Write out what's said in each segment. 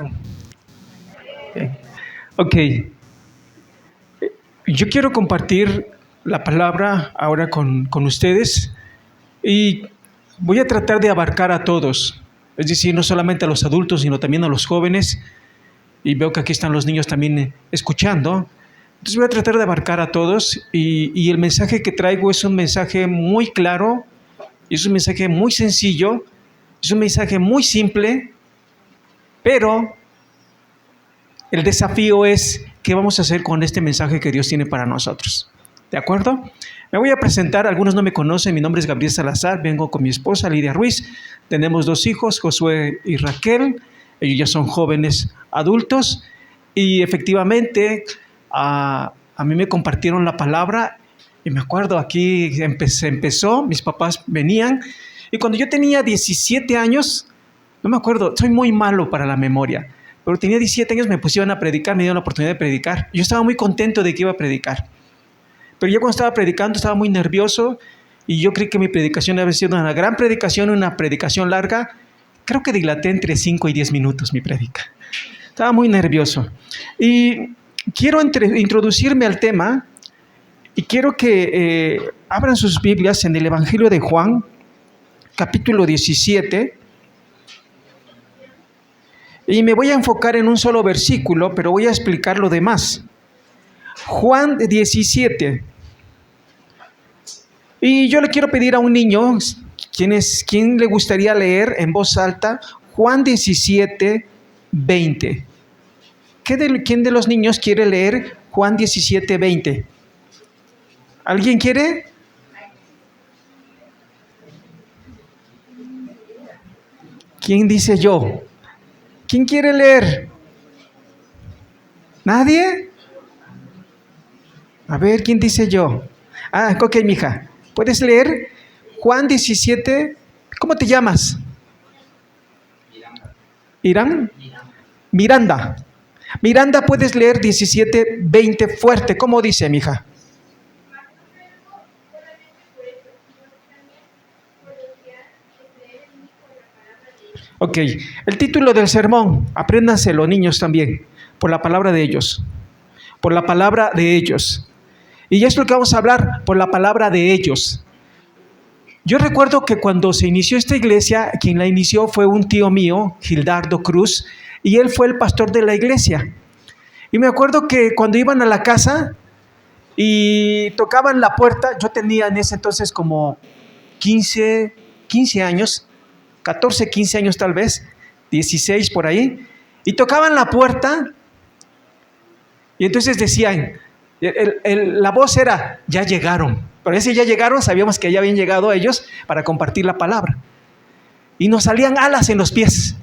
Juan. Bien. Ok. Yo quiero compartir la palabra ahora con ustedes y voy a tratar de abarcar a todos, es decir, no solamente a los adultos, sino también a los jóvenes, y veo que aquí están los niños también escuchando. Entonces voy a tratar de abarcar a todos y el mensaje que traigo es un mensaje muy claro, es un mensaje muy sencillo, es un mensaje muy simple, pero el desafío es qué vamos a hacer con este mensaje que Dios tiene para nosotros. ¿De acuerdo? Me voy a presentar, algunos no me conocen, mi nombre es Gabriel Salazar, vengo con mi esposa Lidia Ruiz, tenemos 2 hijos, Josué y Raquel, ellos ya son jóvenes adultos y efectivamente a mí me compartieron la palabra y me acuerdo aquí empezó, mis papás venían y cuando yo tenía 17 años, no me acuerdo, soy muy malo para la memoria, pero tenía 17 años, me pusieron a predicar, me dieron la oportunidad de predicar. Yo estaba muy contento de que iba a predicar. Pero yo cuando estaba predicando estaba muy nervioso y yo creí que mi predicación había sido una gran predicación, una predicación larga. Creo que dilaté entre 5 y 10 minutos mi predica. Estaba muy nervioso. Y quiero introducirme al tema y quiero que abran sus Biblias en el Evangelio de Juan, capítulo 17. Y me voy a enfocar en un solo versículo, pero voy a explicar lo demás. Juan 17. Y yo le quiero pedir a un niño, ¿quién le gustaría leer en voz alta? Juan 17, 20. ¿Quién de los niños quiere leer Juan 17, 20? ¿Alguien quiere? ¿Quién dice yo? ¿Quién quiere leer? ¿Nadie? A ver, ¿quién dice yo? Ah, ok, mija. ¿Puedes leer Juan 17? ¿Cómo te llamas? ¿Irán? Miranda. Miranda, ¿puedes leer 17, 20 fuerte? ¿Cómo dice, mija? Ok, el título del sermón, apréndanselo, niños también, por la palabra de ellos. Por la palabra de ellos. Y es lo que vamos a hablar, por la palabra de ellos. Yo recuerdo que cuando se inició esta iglesia, quien la inició fue un tío mío, Gildardo Cruz, y él fue el pastor de la iglesia. Y me acuerdo que cuando iban a la casa y tocaban la puerta, yo tenía en ese entonces como 15 años, 14, 15 años tal vez, 16 por ahí, y tocaban la puerta y entonces decían, la voz era, ya llegaron. Pero ese ya llegaron, sabíamos que ya habían llegado ellos para compartir la palabra. Y nos salían alas en los pies.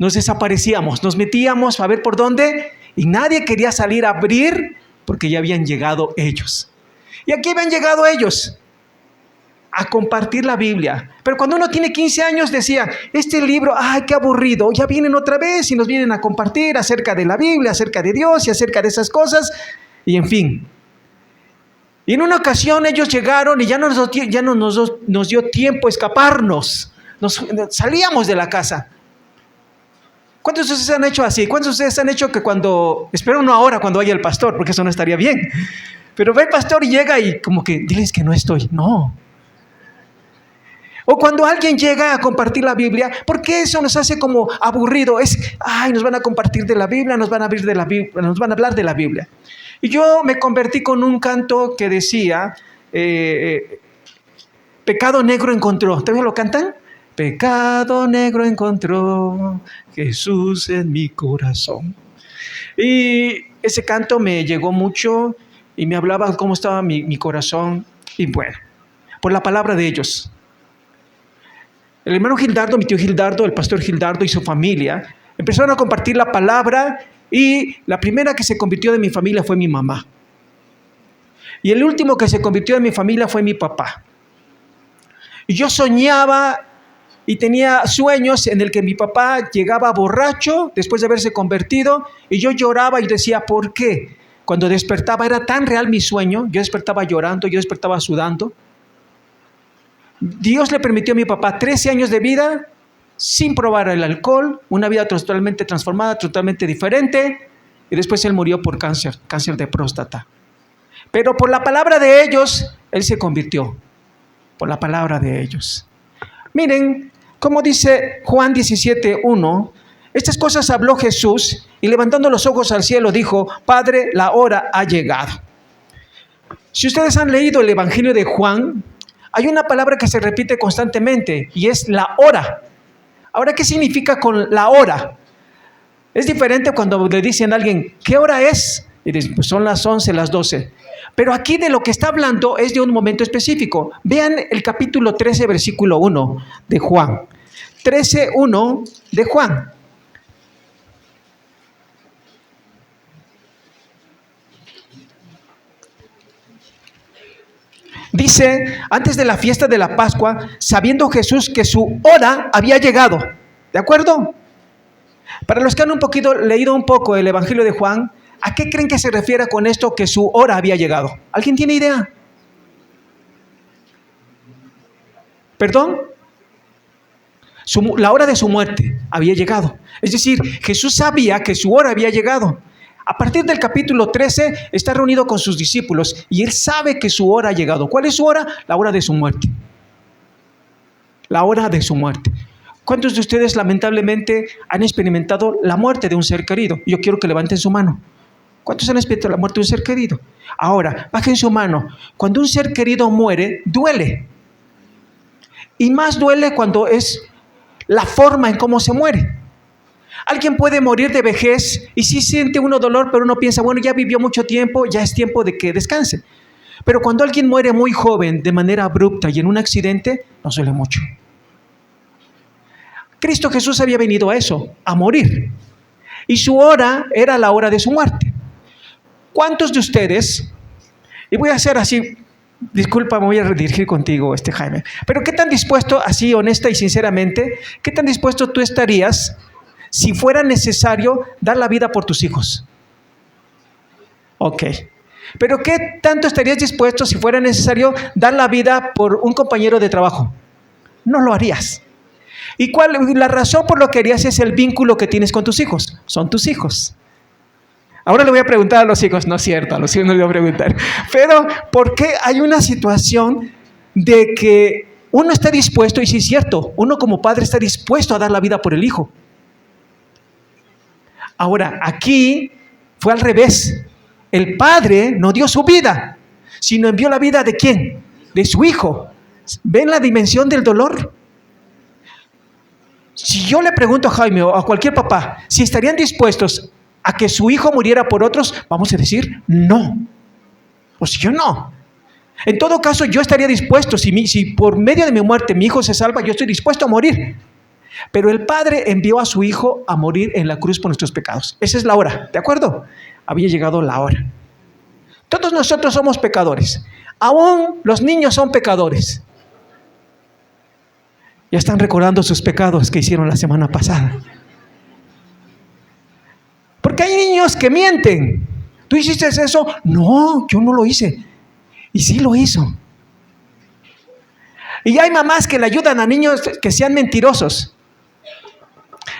Nos desaparecíamos, nos metíamos a ver por dónde y nadie quería salir a abrir porque ya habían llegado ellos. Y aquí habían llegado ellos a compartir la Biblia. Pero cuando uno tiene 15 años decía, este libro, ay, qué aburrido, ya vienen otra vez y nos vienen a compartir acerca de la Biblia, acerca de Dios y acerca de esas cosas, y en fin. Y en una ocasión ellos llegaron y ya no nos dio tiempo a escaparnos, salíamos de la casa. ¿Cuántos de ustedes han hecho así? ¿Cuántos de ustedes han hecho que espero no ahora cuando vaya el pastor, porque eso no estaría bien, pero ve el pastor y llega y como que, diles que no estoy, no. O cuando alguien llega a compartir la Biblia, ¿por qué eso nos hace como aburrido? Nos van a compartir de la Biblia, nos van a abrir de la Biblia, nos van a hablar de la Biblia. Y yo me convertí con un canto que decía, pecado negro encontró. ¿Todavía lo cantan? Pecado negro encontró Jesús en mi corazón. Y ese canto me llegó mucho y me hablaba de cómo estaba mi corazón. Y bueno, por la palabra de ellos. El hermano Gildardo, mi tío Gildardo, el pastor Gildardo y su familia empezaron a compartir la palabra y la primera que se convirtió de mi familia fue mi mamá. Y el último que se convirtió de mi familia fue mi papá. Y yo soñaba y tenía sueños en el que mi papá llegaba borracho después de haberse convertido y yo lloraba y decía, ¿por qué? Cuando despertaba era tan real mi sueño, yo despertaba llorando, yo despertaba sudando. Dios le permitió a mi papá 13 años de vida sin probar el alcohol, una vida totalmente transformada, totalmente diferente, y después él murió por cáncer de próstata. Pero por la palabra de ellos, él se convirtió, por la palabra de ellos. Miren, como dice Juan 17:1, estas cosas habló Jesús y levantando los ojos al cielo dijo: Padre, la hora ha llegado. Si ustedes han leído el Evangelio de Juan, hay una palabra que se repite constantemente y es la hora. Ahora, ¿qué significa con la hora? Es diferente cuando le dicen a alguien, ¿qué hora es? Y dicen, pues son las 11, las 12. Pero aquí de lo que está hablando es de un momento específico. Vean el capítulo 13, versículo 1 de Juan. 13:1 de Juan. Dice, antes de la fiesta de la Pascua, sabiendo Jesús que su hora había llegado. ¿De acuerdo? Para los que han leído un poco el Evangelio de Juan, ¿a qué creen que se refiere con esto que su hora había llegado? ¿Alguien tiene idea? ¿Perdón? La hora de su muerte había llegado. Es decir, Jesús sabía que su hora había llegado. A partir del capítulo 13 está reunido con sus discípulos y él sabe que su hora ha llegado. ¿Cuál es su hora? La hora de su muerte. La hora de su muerte. ¿Cuántos de ustedes lamentablemente han experimentado la muerte de un ser querido? Yo quiero que levanten su mano. ¿Cuántos han experimentado la muerte de un ser querido? Ahora, bajen su mano. Cuando un ser querido muere, duele. Y más duele cuando es la forma en cómo se muere. Alguien puede morir de vejez y sí siente uno dolor, pero uno piensa, bueno, ya vivió mucho tiempo, ya es tiempo de que descanse. Pero cuando alguien muere muy joven, de manera abrupta y en un accidente, nos duele mucho. Cristo Jesús había venido a eso, a morir. Y su hora era la hora de su muerte. ¿Cuántos de ustedes, y voy a hacer así, disculpa, me voy a redirigir contigo, Jaime, pero qué tan dispuesto, así honesta y sinceramente, qué tan dispuesto tú estarías si fuera necesario dar la vida por tus hijos? Ok. Pero ¿qué tanto estarías dispuesto si fuera necesario dar la vida por un compañero de trabajo? No lo harías. ¿Y cuál la razón por lo que harías? Es el vínculo que tienes con tus hijos. Son tus hijos. Ahora le voy a preguntar a los hijos, no es cierto, a los hijos no le voy a preguntar. Pero ¿por qué hay una situación de que uno está dispuesto, y sí es cierto, uno como padre está dispuesto a dar la vida por el hijo? Ahora, aquí fue al revés. El padre no dio su vida, sino envió la vida ¿de quién? De su hijo. ¿Ven la dimensión del dolor? Si yo le pregunto a Jaime o a cualquier papá si estarían dispuestos a que su hijo muriera por otros, vamos a decir no. O si yo no. En todo caso, yo estaría dispuesto, si por medio de mi muerte mi hijo se salva, yo estoy dispuesto a morir. Pero el Padre envió a su Hijo a morir en la cruz por nuestros pecados. Esa es la hora, ¿de acuerdo? Había llegado la hora. Todos nosotros somos pecadores. Aún los niños son pecadores. Ya están recordando sus pecados que hicieron la semana pasada. Porque hay niños que mienten. ¿Tú hiciste eso? No, yo no lo hice. Y sí lo hizo. Y hay mamás que le ayudan a niños que sean mentirosos.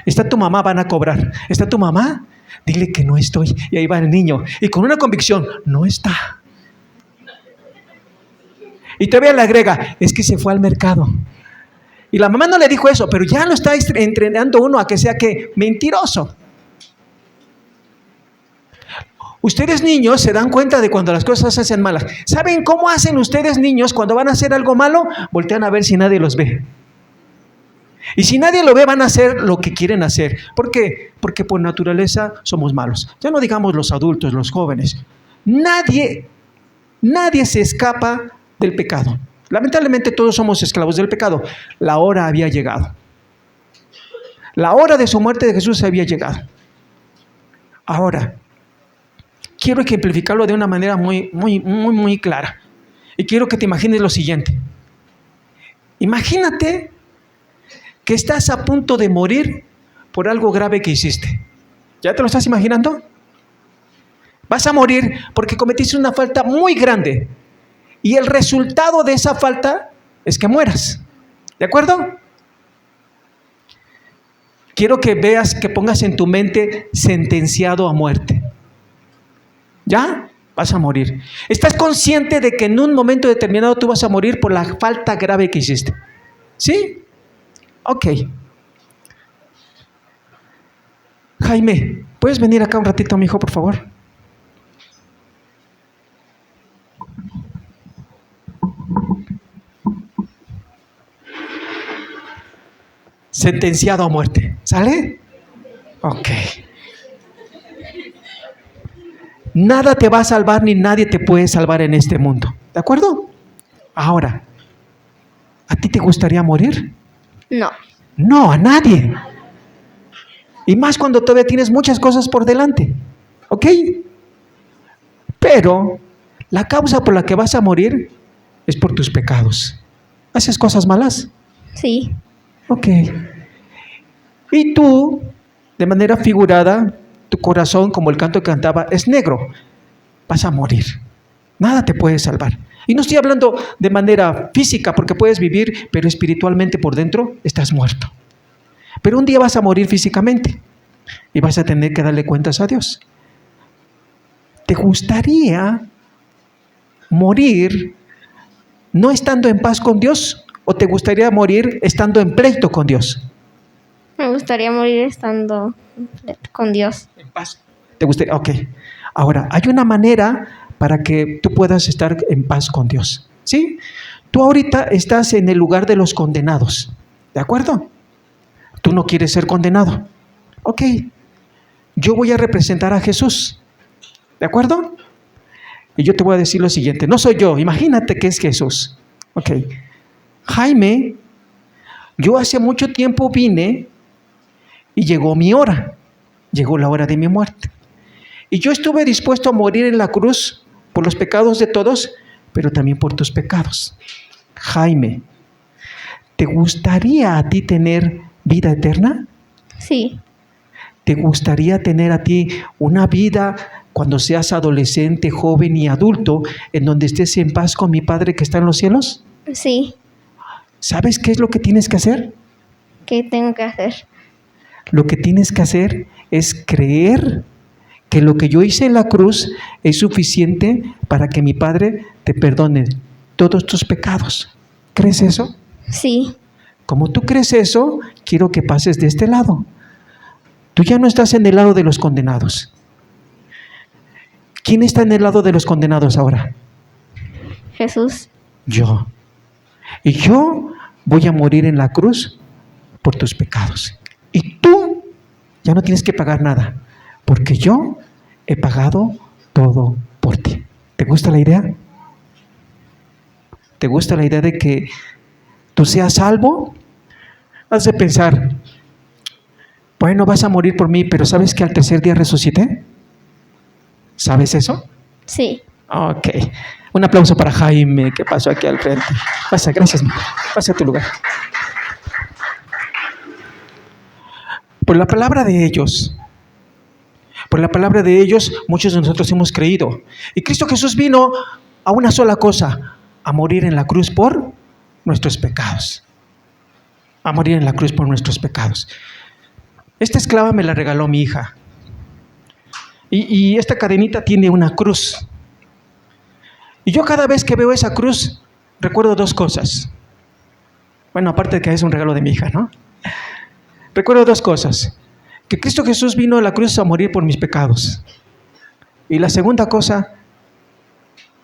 Está tu mamá, van a cobrar. ¿Está tu mamá? Dile que no estoy. Y ahí va el niño. Y con una convicción, no está. Y todavía le agrega, es que se fue al mercado. Y la mamá no le dijo eso, pero ya lo está entrenando uno a que sea que mentiroso. Ustedes niños se dan cuenta de cuando las cosas se hacen malas. ¿Saben cómo hacen ustedes niños cuando van a hacer algo malo? Voltean a ver si nadie los ve. Y si nadie lo ve, van a hacer lo que quieren hacer. ¿Por qué? Porque por naturaleza somos malos. Ya no digamos los adultos, los jóvenes. Nadie se escapa del pecado. Lamentablemente todos somos esclavos del pecado. La hora había llegado. La hora de su muerte de Jesús había llegado. Ahora, quiero ejemplificarlo de una manera muy clara. Y quiero que te imagines lo siguiente. Imagínate que estás a punto de morir por algo grave que hiciste. ¿Ya te lo estás imaginando? Vas a morir porque cometiste una falta muy grande. Y el resultado de esa falta es que mueras. ¿De acuerdo? quiero que veas, que pongas en tu mente sentenciado a muerte. ¿Ya? Vas a morir. ¿Estás consciente de que en un momento determinado tú vas a morir por la falta grave que hiciste? ¿Sí? Ok. Jaime, ¿puedes venir acá un ratito, mi hijo, por favor? Sentenciado a muerte. ¿Sale? Ok. Nada te va a salvar ni nadie te puede salvar en este mundo. ¿De acuerdo? Ahora, ¿a ti te gustaría morir? No. No, a nadie. Y más cuando todavía tienes muchas cosas por delante. ¿Ok? Pero la causa por la que vas a morir es por tus pecados. ¿Haces cosas malas? Sí. Ok. Y tú, de manera figurada, tu corazón, como el canto que cantaba, es negro. Vas a morir. Nada te puede salvar. Y no estoy hablando de manera física, porque puedes vivir, pero espiritualmente por dentro estás muerto. Pero un día vas a morir físicamente y vas a tener que darle cuentas a Dios. ¿Te gustaría morir no estando en paz con Dios o te gustaría morir estando en pleito con Dios? Me gustaría morir estando con Dios. En paz. ¿Te gustaría? Ok. Ahora, hay una manera para que tú puedas estar en paz con Dios. ¿Sí? Tú ahorita estás en el lugar de los condenados. ¿De acuerdo? Tú no quieres ser condenado. Ok. Yo voy a representar a Jesús. ¿De acuerdo? Y yo te voy a decir lo siguiente. No soy yo. Imagínate que es Jesús. Ok. Jaime, yo hace mucho tiempo vine y llegó mi hora. Llegó la hora de mi muerte. Y yo estuve dispuesto a morir en la cruz por los pecados de todos, pero también por tus pecados. Jaime, ¿te gustaría a ti tener vida eterna? Sí. ¿Te gustaría tener a ti una vida cuando seas adolescente, joven y adulto, en donde estés en paz con mi Padre que está en los cielos? Sí. ¿Sabes qué es lo que tienes que hacer? ¿Qué tengo que hacer? Lo que tienes que hacer es creer que lo que yo hice en la cruz es suficiente para que mi Padre te perdone todos tus pecados. ¿Crees eso? Sí. Como tú crees eso, quiero que pases de este lado. Tú ya no estás en el lado de los condenados. ¿Quién está en el lado de los condenados ahora? Jesús. Yo. Y yo voy a morir en la cruz por tus pecados. Y tú ya no tienes que pagar nada, porque yo he pagado todo por ti. ¿Te gusta la idea? ¿Te gusta la idea de que tú seas salvo? Has de pensar, bueno, vas a morir por mí, pero ¿sabes que al tercer día resucité? ¿Sabes eso? Sí. Ok. Un aplauso para Jaime, que pasó aquí al frente. Pasa, gracias. Pasa a tu lugar. Por la palabra de ellos, muchos de nosotros hemos creído. Y Cristo Jesús vino a una sola cosa, a morir en la cruz por nuestros pecados. A morir en la cruz por nuestros pecados. Esta esclava me la regaló mi hija. Y esta cadenita tiene una cruz. Y yo cada vez que veo esa cruz, recuerdo dos cosas. Bueno, aparte de que es un regalo de mi hija, ¿no? Recuerdo dos cosas. Que Cristo Jesús vino a la cruz a morir por mis pecados. Y la segunda cosa,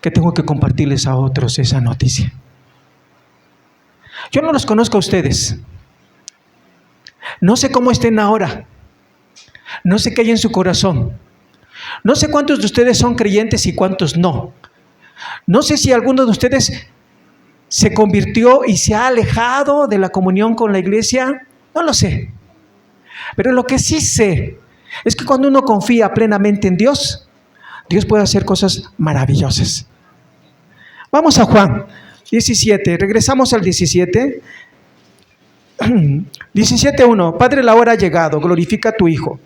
que tengo que compartirles a otros esa noticia. Yo no los conozco a ustedes. No sé cómo estén ahora. No sé qué hay en su corazón. No sé cuántos de ustedes son creyentes y cuántos no. No sé si alguno de ustedes se convirtió y se ha alejado de la comunión con la iglesia. No lo sé. Pero lo que sí sé es que cuando uno confía plenamente en Dios, Dios puede hacer cosas maravillosas. Vamos a Juan 17. Regresamos al 17. 17:1. Padre, la hora ha llegado. Glorifica a tu Hijo.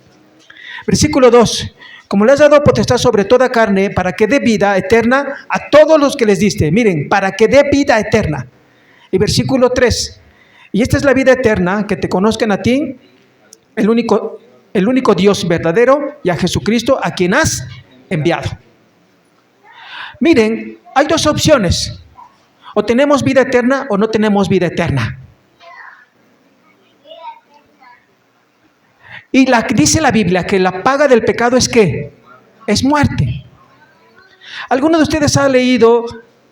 Versículo 2. Como le has dado potestad sobre toda carne, para que dé vida eterna a todos los que les diste. Miren, para que dé vida eterna. Y versículo 3. Y esta es la vida eterna, que te conozcan a ti, el único Dios verdadero y a Jesucristo a quien has enviado. Miren, hay dos opciones. O tenemos vida eterna o no tenemos vida eterna. Y dice la Biblia que la paga del pecado es ¿qué? Es muerte. ¿Alguno de ustedes ha leído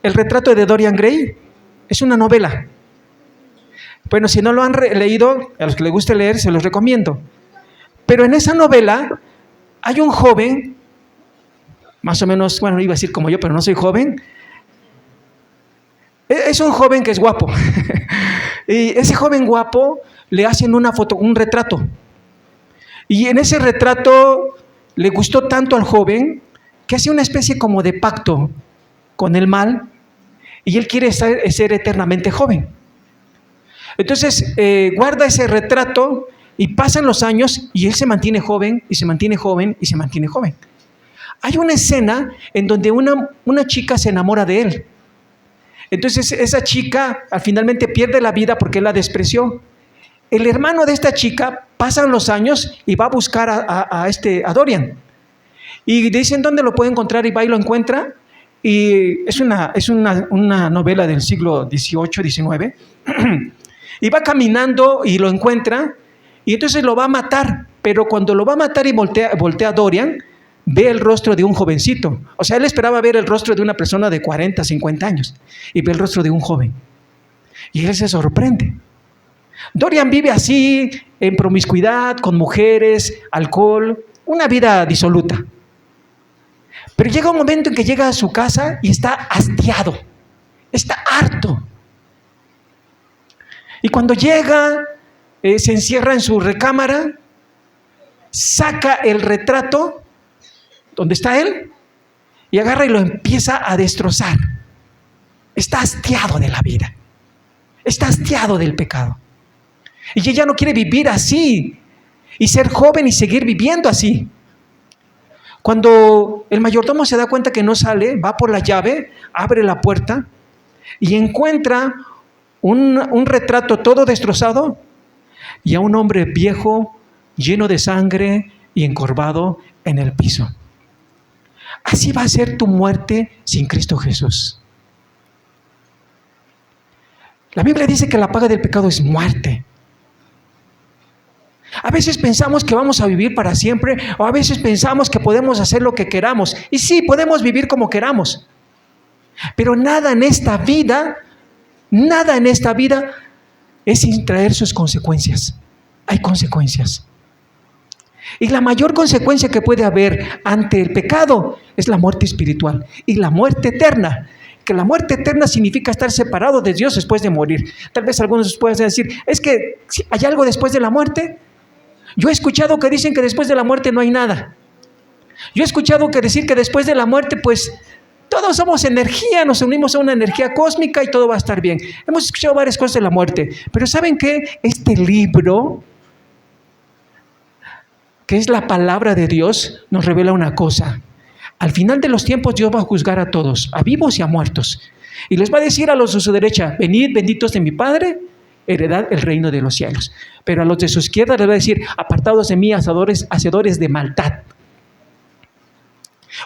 El retrato de Dorian Gray? Es una novela. Bueno, si no lo han leído, a los que les guste leer, se los recomiendo. Pero en esa novela hay un joven, más o menos, bueno, iba a decir como yo, pero no soy joven. Es un joven que es guapo. Y ese joven guapo le hacen un retrato. Y en ese retrato le gustó tanto al joven que hace una especie como de pacto con el mal y él quiere ser eternamente joven. Entonces guarda ese retrato y pasan los años y él se mantiene joven y se mantiene joven y se mantiene joven. Hay una escena en donde una chica se enamora de él. Entonces esa chica finalmente pierde la vida porque él la despreció. El hermano de esta chica, pasan los años y va a buscar a Dorian. Y dicen dónde lo puede encontrar y va y lo encuentra. Y es una novela del siglo XVIII, XIX. Y va caminando y lo encuentra. Y entonces lo va a matar. Pero cuando lo va a matar y voltea a Dorian, ve el rostro de un jovencito. O sea, él esperaba ver el rostro de una persona de 40, 50 años. Y ve el rostro de un joven. Y él se sorprende. Dorian vive así, en promiscuidad, con mujeres, alcohol, una vida disoluta. Pero llega un momento en que llega a su casa y está hastiado, está harto. Y cuando llega, se encierra en su recámara, saca el retrato donde está él y agarra y lo empieza a destrozar. Está hastiado de la vida, está hastiado del pecado. Y ella no quiere vivir así y ser joven y seguir viviendo así. Cuando el mayordomo se da cuenta que no sale, va por la llave, abre la puerta y encuentra un retrato todo destrozado y a un hombre viejo, lleno de sangre y encorvado en el piso. Así va a ser tu muerte sin Cristo Jesús. La Biblia dice que la paga del pecado es muerte. A veces pensamos que vamos a vivir para siempre, o a veces pensamos que podemos hacer lo que queramos. Y sí, podemos vivir como queramos. Pero nada en esta vida es sin traer sus consecuencias. Hay consecuencias. Y la mayor consecuencia que puede haber ante el pecado es la muerte espiritual y la muerte eterna. Que la muerte eterna significa estar separado de Dios después de morir. Tal vez algunos puedan decir, ¿es que hay algo después de la muerte? Yo he escuchado que dicen que después de la muerte no hay nada. Yo he escuchado que decir que después de la muerte, pues, todos somos energía, nos unimos a una energía cósmica y todo va a estar bien. Hemos escuchado varias cosas de la muerte, pero ¿saben qué? Este libro, que es la palabra de Dios, nos revela una cosa. Al final de los tiempos Dios va a juzgar a todos, a vivos y a muertos. Y les va a decir a los de su derecha, venid benditos de mi Padre, heredad el reino de los cielos. Pero a los de su izquierda les va a decir, apartados de mí, hacedores de maldad.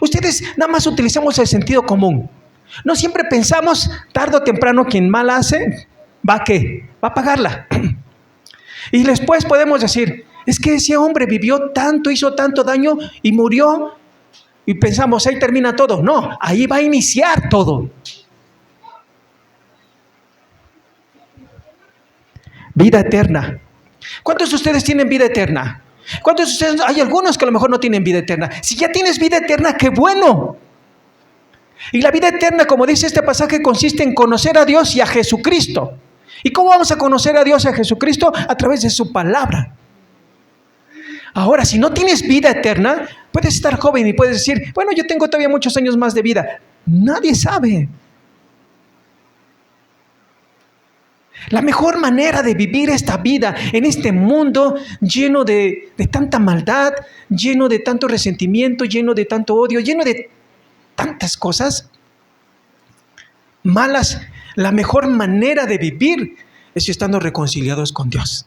Ustedes nada más utilizamos el sentido común. No siempre pensamos, tarde o temprano, quien mal hace, ¿va a qué? Va a pagarla. Y después podemos decir, es que ese hombre vivió tanto, hizo tanto daño y murió. Y pensamos, ahí termina todo. No, ahí va a iniciar todo. Vida eterna. ¿Cuántos de ustedes tienen vida eterna? ¿Cuántos de ustedes? Hay algunos que a lo mejor no tienen vida eterna. Si ya tienes vida eterna, ¡qué bueno! Y la vida eterna, como dice este pasaje, consiste en conocer a Dios y a Jesucristo. ¿Y cómo vamos a conocer a Dios y a Jesucristo? A través de su palabra. Ahora, si no tienes vida eterna, puedes estar joven y puedes decir, bueno, yo tengo todavía muchos años más de vida. Nadie sabe. La mejor manera de vivir esta vida en este mundo lleno de tanta maldad, lleno de tanto resentimiento, lleno de tanto odio, lleno de tantas cosas malas, la mejor manera de vivir es estando reconciliados con Dios.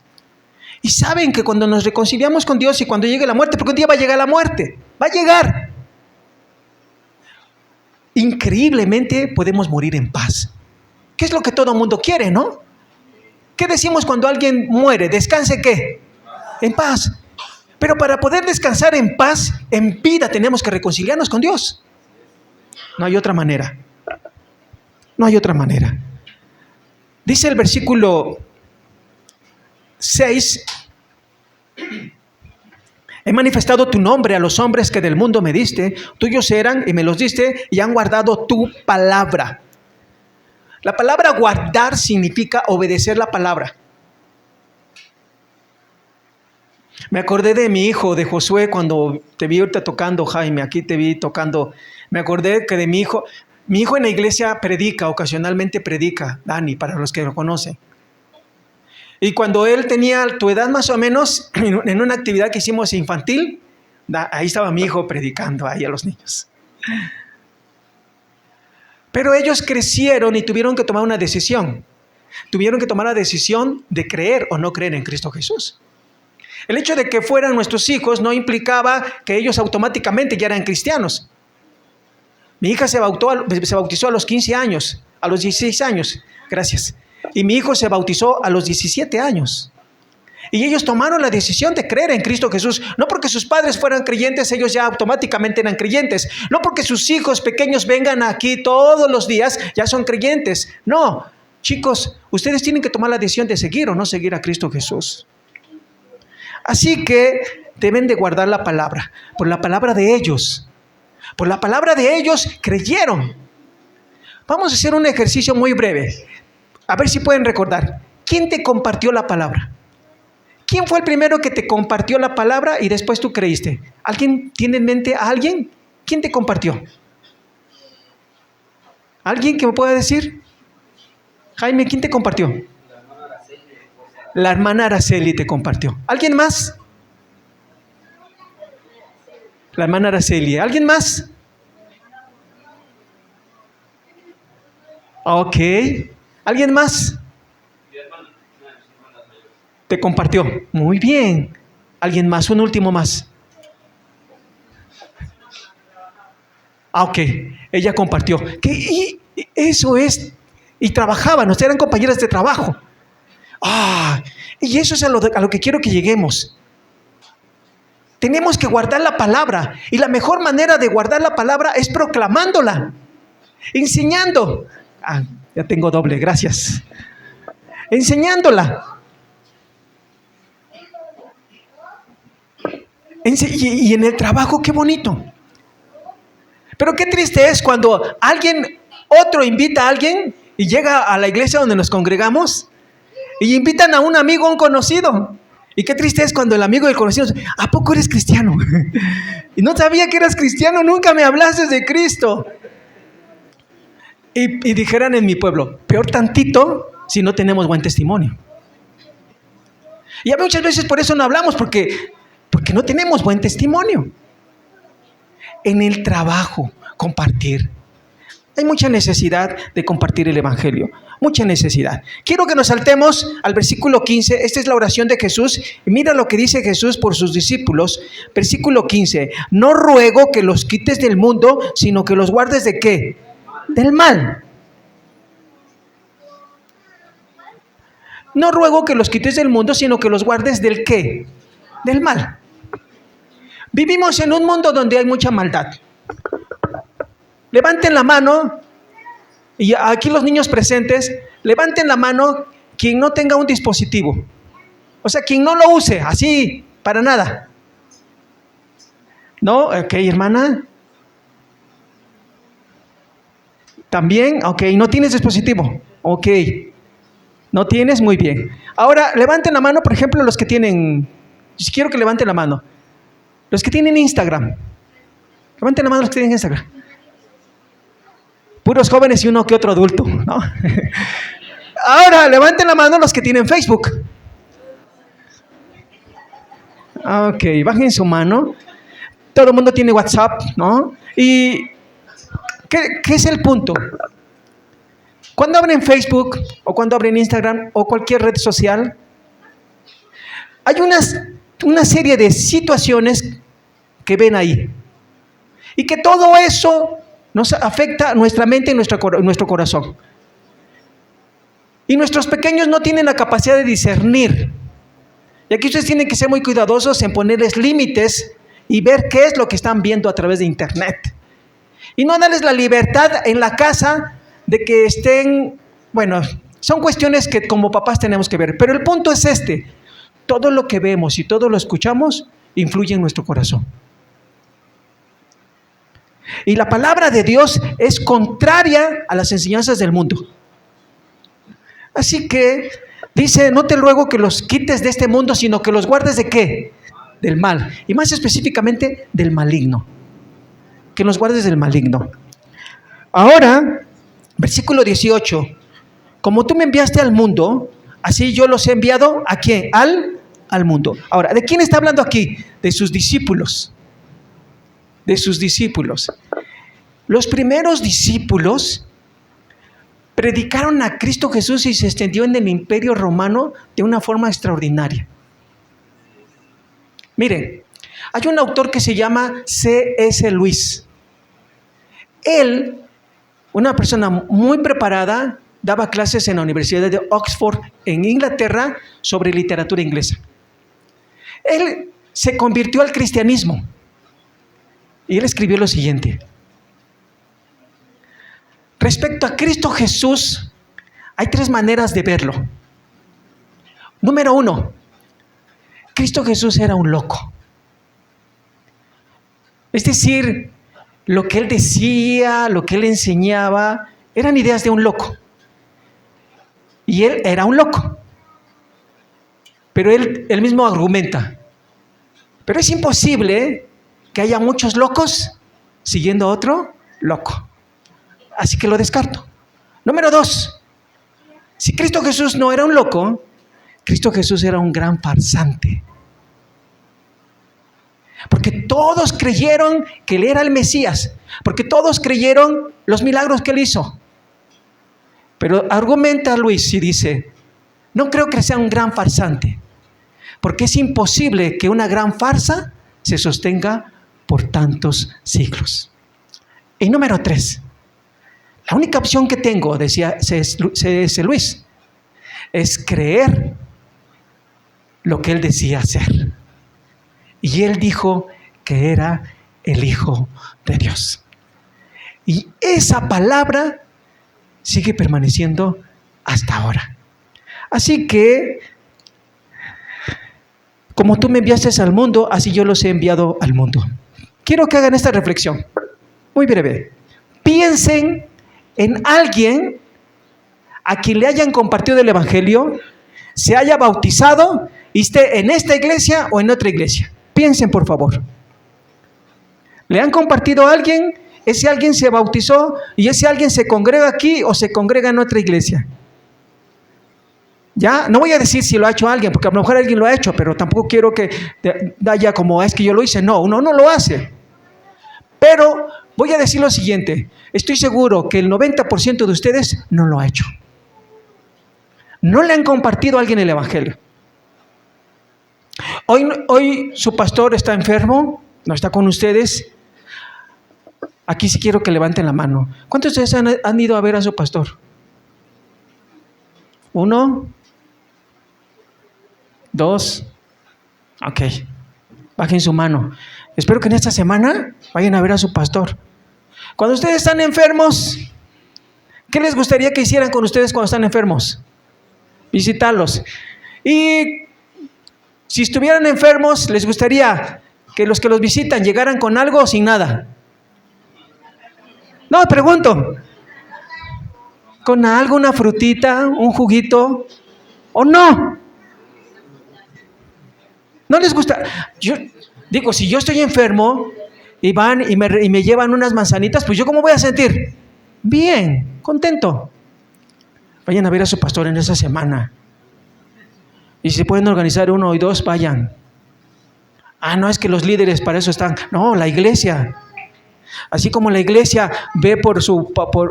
Y saben que cuando nos reconciliamos con Dios y cuando llegue la muerte, porque un día va a llegar la muerte, va a llegar. Increíblemente podemos morir en paz. ¿Qué es lo que todo el mundo quiere, no? ¿Qué decimos cuando alguien muere? ¿Descanse qué? En paz. Pero para poder descansar en paz, en vida, tenemos que reconciliarnos con Dios. No hay otra manera. No hay otra manera. Dice el versículo 6: he manifestado tu nombre a los hombres que del mundo me diste, tuyos eran y me los diste y han guardado tu palabra. La palabra guardar significa obedecer la palabra. Me acordé de mi hijo, de Josué, cuando te vi ahorita tocando, Jaime, aquí te vi tocando. Me acordé que de mi hijo en la iglesia predica, ocasionalmente predica, Dani, para los que lo conocen. Y cuando él tenía tu edad más o menos, en una actividad que hicimos infantil, ahí estaba mi hijo predicando ahí a los niños. Pero ellos crecieron y tuvieron que tomar una decisión. Tuvieron que tomar la decisión de creer o no creer en Cristo Jesús. El hecho de que fueran nuestros hijos no implicaba que ellos automáticamente ya eran cristianos. Mi hija se bautizó a los 15 años, a los 16 años, gracias. Y mi hijo se bautizó a los 17 años. Y ellos tomaron la decisión de creer en Cristo Jesús. No porque sus padres fueran creyentes, ellos ya automáticamente eran creyentes. No porque sus hijos pequeños vengan aquí todos los días, ya son creyentes. No, chicos, ustedes tienen que tomar la decisión de seguir o no seguir a Cristo Jesús. Así que deben de guardar la palabra. Por la palabra de ellos. Por la palabra de ellos creyeron. Vamos a hacer un ejercicio muy breve. A ver si pueden recordar. ¿Quién te compartió la palabra? ¿Quién fue el primero que te compartió la palabra y después tú creíste? ¿Alguien tiene en mente a alguien? ¿Quién te compartió? ¿Alguien que me pueda decir? Jaime, ¿quién te compartió? La hermana Araceli te compartió. ¿Alguien más? La hermana Araceli. ¿Alguien más? Ok. ¿Alguien más? Te compartió. Muy bien. ¿Alguien más? Un último más. Ok. Ella compartió. Y eso es. Y trabajaban, eran compañeras de trabajo. Y eso es a lo que quiero que lleguemos. Tenemos que guardar la palabra. Y la mejor manera de guardar la palabra es proclamándola. Enseñando. Ya tengo doble, gracias. Enseñándola. Y en el trabajo, qué bonito. Pero qué triste es cuando otro invita a alguien y llega a la iglesia donde nos congregamos y invitan a un amigo, a un conocido. Y qué triste es cuando el amigo del conocido dice: ¿a poco eres cristiano? Y no sabía que eras cristiano, nunca me hablaste de Cristo. Y dijeran en mi pueblo: peor tantito si no tenemos buen testimonio. Y a muchas veces por eso no hablamos, porque no tenemos buen testimonio. En el trabajo, compartir. Hay mucha necesidad de compartir el evangelio. Mucha necesidad. Quiero que nos saltemos al versículo 15. Esta es la oración de Jesús. Y mira lo que dice Jesús por sus discípulos. Versículo 15. No ruego que los quites del mundo, sino que los guardes ¿de qué? Del mal. No ruego que los quites del mundo, sino que los guardes ¿del qué? Del mal. Vivimos en un mundo donde hay mucha maldad. Levanten la mano, y aquí los niños presentes, levanten la mano quien no tenga un dispositivo. O sea, quien no lo use, así, para nada. ¿No? Ok, hermana. ¿También? Ok, ¿no tienes dispositivo? Ok. ¿No tienes? Muy bien. Ahora, levanten la mano, por ejemplo, los que tienen... Quiero que levanten la mano. Los que tienen Instagram. Levanten la mano los que tienen Instagram. Puros jóvenes y uno que otro adulto, ¿no? Ahora, levanten la mano los que tienen Facebook. Ok, bajen su mano. Todo el mundo tiene WhatsApp, ¿no? ¿Y qué es el punto? Cuando abren Facebook o cuando abren Instagram o cualquier red social, hay una serie de situaciones que ven ahí. Y que todo eso nos afecta nuestra mente y nuestro corazón. Y nuestros pequeños no tienen la capacidad de discernir. Y aquí ustedes tienen que ser muy cuidadosos en ponerles límites y ver qué es lo que están viendo a través de internet. Y no darles la libertad en la casa de que estén, bueno, son cuestiones que como papás tenemos que ver. Pero el punto es este: todo lo que vemos y todo lo escuchamos influye en nuestro corazón. Y la palabra de Dios es contraria a las enseñanzas del mundo. Así que dice: no te ruego que los quites de este mundo, sino que los guardes ¿de qué? Del mal. Y más específicamente del maligno. Que los guardes del maligno. Ahora, versículo 18. Como tú me enviaste al mundo, así yo los he enviado ¿a quién? Al mundo. Ahora, ¿de quién está hablando aquí? De sus discípulos. De sus discípulos. Los primeros discípulos predicaron a Cristo Jesús y se extendió en el Imperio Romano de una forma extraordinaria. Miren, hay un autor que se llama C.S. Lewis. Él, una persona muy preparada, daba clases en la Universidad de Oxford, en Inglaterra, sobre literatura inglesa. Él se convirtió al cristianismo y él escribió lo siguiente: respecto a Cristo Jesús, hay 3 maneras de verlo. Número 1, Cristo Jesús era un loco. Es decir, lo que él decía, lo que él enseñaba, eran ideas de un loco. Y él era un loco. Pero él mismo argumenta: pero es imposible que haya muchos locos siguiendo a otro loco. Así que lo descarto. Número 2, si Cristo Jesús no era un loco, Cristo Jesús era un gran farsante. Porque todos creyeron que él era el Mesías. Porque todos creyeron los milagros que él hizo. Pero argumenta Luis y dice: no creo que sea un gran farsante. Porque es imposible que una gran farsa se sostenga por tantos siglos. Y número 3, la única opción que tengo, decía C.S. Lewis, es creer lo que él decía hacer. Y él dijo que era el Hijo de Dios. Y esa palabra sigue permaneciendo hasta ahora. Así que, como tú me enviaste al mundo, así yo los he enviado al mundo. Quiero que hagan esta reflexión, muy breve. Piensen en alguien a quien le hayan compartido el Evangelio, se haya bautizado y esté en esta iglesia o en otra iglesia. Piensen, por favor. ¿Le han compartido a alguien? Ese alguien se bautizó y ese alguien se congrega aquí o se congrega en otra iglesia. Ya, no voy a decir si lo ha hecho alguien, porque a lo mejor alguien lo ha hecho, pero tampoco quiero que haya como es que yo lo hice. No, uno no lo hace. Pero voy a decir lo siguiente: estoy seguro que el 90% de ustedes no lo ha hecho. No le han compartido a alguien el Evangelio. Hoy su pastor está enfermo, no está con ustedes. Aquí sí quiero que levanten la mano. ¿Cuántos de ustedes han ido a ver a su pastor? 1, 2, ok. Bajen su mano. Espero que en esta semana vayan a ver a su pastor. Cuando ustedes están enfermos, ¿qué les gustaría que hicieran con ustedes cuando están enfermos? Visitarlos. Y si estuvieran enfermos, ¿les gustaría que los visitan llegaran con algo o sin nada? No, pregunto. ¿Con algo, una frutita, un juguito? ¿O no? ¿No les gusta? Yo digo, si yo estoy enfermo y van y me llevan unas manzanitas, pues ¿yo cómo voy a sentir? Bien, contento. Vayan a ver a su pastor en esa semana. Y si pueden organizar 1 y 2, vayan. No, es que los líderes para eso están. No, la iglesia. Así como la iglesia ve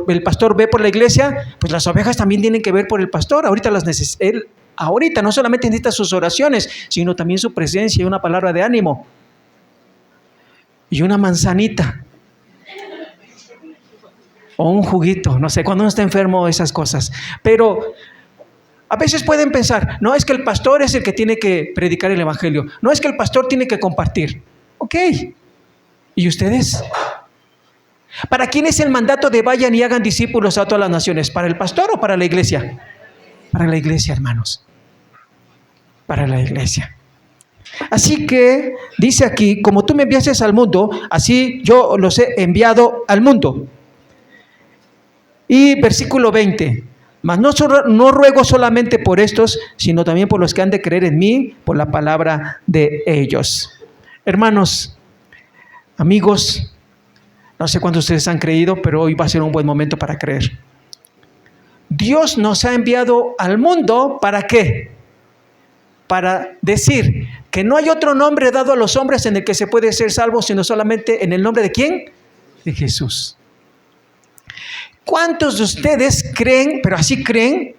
el pastor ve por la iglesia, pues las ovejas también tienen que ver por el pastor. Ahorita ahorita. No solamente necesita sus oraciones, sino también su presencia y una palabra de ánimo. Y una manzanita. O un juguito, no sé, cuando uno está enfermo, esas cosas. Pero a veces pueden pensar, no es que el pastor es el que tiene que predicar el evangelio, no es que el pastor tiene que compartir. Ok. ¿Y ustedes? ¿Para quién es el mandato de vayan y hagan discípulos a todas las naciones? ¿Para el pastor o para la iglesia? Para la iglesia, hermanos. Para la iglesia. Así que dice aquí, como tú me enviaste al mundo, así yo los he enviado al mundo. Y versículo 20, mas no ruego solamente por estos, sino también por los que han de creer en mí, por la palabra de ellos. Hermanos, amigos, no sé cuántos de ustedes han creído, pero hoy va a ser un buen momento para creer. Dios nos ha enviado al mundo, ¿para qué? Para decir que no hay otro nombre dado a los hombres en el que se puede ser salvo, sino solamente en el nombre de ¿quién? De Jesús. ¿Cuántos de ustedes creen, pero así creen,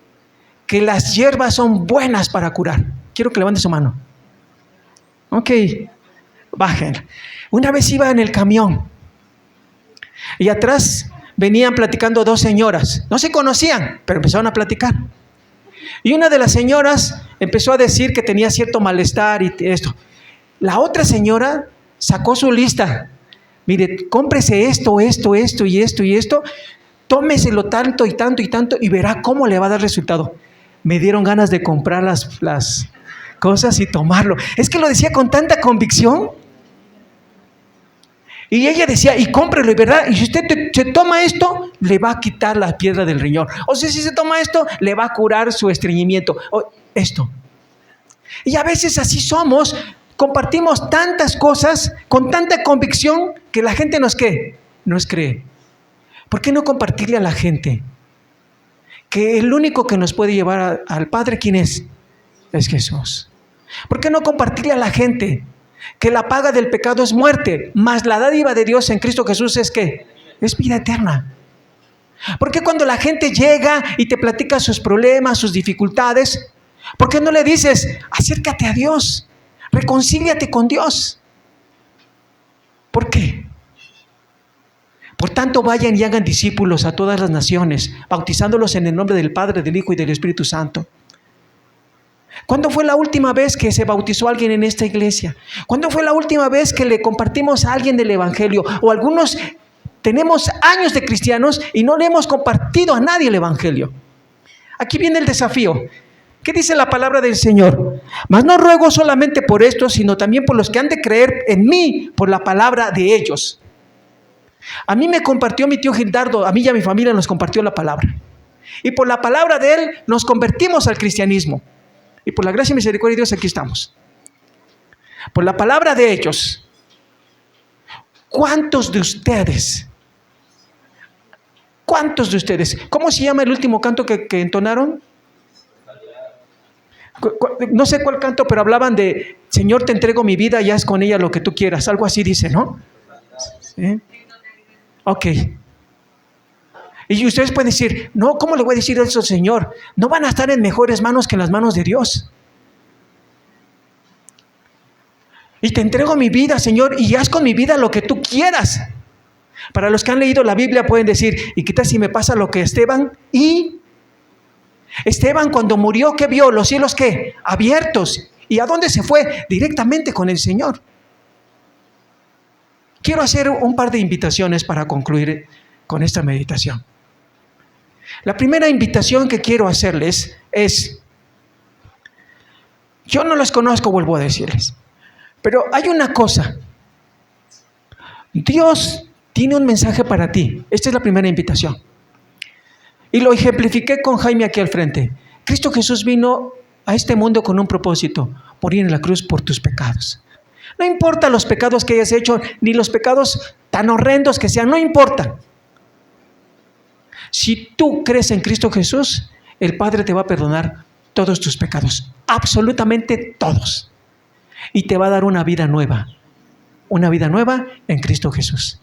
que las hierbas son buenas para curar? Quiero que levante su mano. Ok, bajen. Una vez iba en el camión y atrás venían platicando dos señoras. No se conocían, pero empezaron a platicar. Y una de las señoras empezó a decir que tenía cierto malestar y esto. La otra señora sacó su lista. Mire, cómprese esto y esto. Tómeselo tanto y tanto y tanto y verá cómo le va a dar resultado. Me dieron ganas de comprar las cosas y tomarlo. Es que lo decía con tanta convicción. Y ella decía, y cómprelo, ¿verdad? Y si usted se toma esto, le va a quitar la piedra del riñón. O sea, si se toma esto, le va a curar su estreñimiento. O esto. Y a veces así somos. Compartimos tantas cosas con tanta convicción que la gente nos cree. ¿Por qué no compartirle a la gente que el único que nos puede llevar al Padre, ¿quién es? Es Jesús. ¿Por qué no compartirle a la gente que la paga del pecado es muerte, mas la dádiva de Dios en Cristo Jesús es ¿qué? Es vida eterna. ¿Por qué cuando la gente llega y te platica sus problemas, sus dificultades, por qué no le dices, acércate a Dios, reconcíliate con Dios? ¿Por qué? Por tanto, vayan y hagan discípulos a todas las naciones, bautizándolos en el nombre del Padre, del Hijo y del Espíritu Santo. ¿Cuándo fue la última vez que se bautizó a alguien en esta iglesia? ¿Cuándo fue la última vez que le compartimos a alguien del evangelio? O algunos tenemos años de cristianos y no le hemos compartido a nadie el evangelio. Aquí viene el desafío. ¿Qué dice la palabra del Señor? Mas no ruego solamente por estos, sino también por los que han de creer en mí por la palabra de ellos. A mí me compartió mi tío Gildardo, a mí y a mi familia nos compartió la palabra. Y por la palabra de él nos convertimos al cristianismo. Y por la gracia y misericordia de Dios aquí estamos. Por la palabra de ellos. ¿Cuántos de ustedes? ¿Cómo se llama el último canto que entonaron? No sé cuál canto, pero hablaban de Señor, te entrego mi vida y haz con ella lo que tú quieras. Algo así dice, ¿no? ¿Sí? Ok. Y ustedes pueden decir, no, ¿cómo le voy a decir eso al Señor? No van a estar en mejores manos que en las manos de Dios. Y te entrego mi vida, Señor, y haz con mi vida lo que tú quieras. Para los que han leído la Biblia pueden decir, ¿y qué tal si me pasa lo que Esteban? Y Esteban cuando murió, ¿qué vio? Los cielos, ¿qué? Abiertos. ¿Y a dónde se fue? Directamente con el Señor. Quiero hacer un par de invitaciones para concluir con esta meditación. La primera invitación que quiero hacerles es, yo no los conozco, vuelvo a decirles, pero hay una cosa. Dios tiene un mensaje para ti. Esta es la primera invitación. Y lo ejemplifiqué con Jaime aquí al frente. Cristo Jesús vino a este mundo con un propósito, morir en la cruz por tus pecados. No importa los pecados que hayas hecho, ni los pecados tan horrendos que sean, no importa. Si tú crees en Cristo Jesús, el Padre te va a perdonar todos tus pecados, absolutamente todos. Y te va a dar una vida nueva en Cristo Jesús.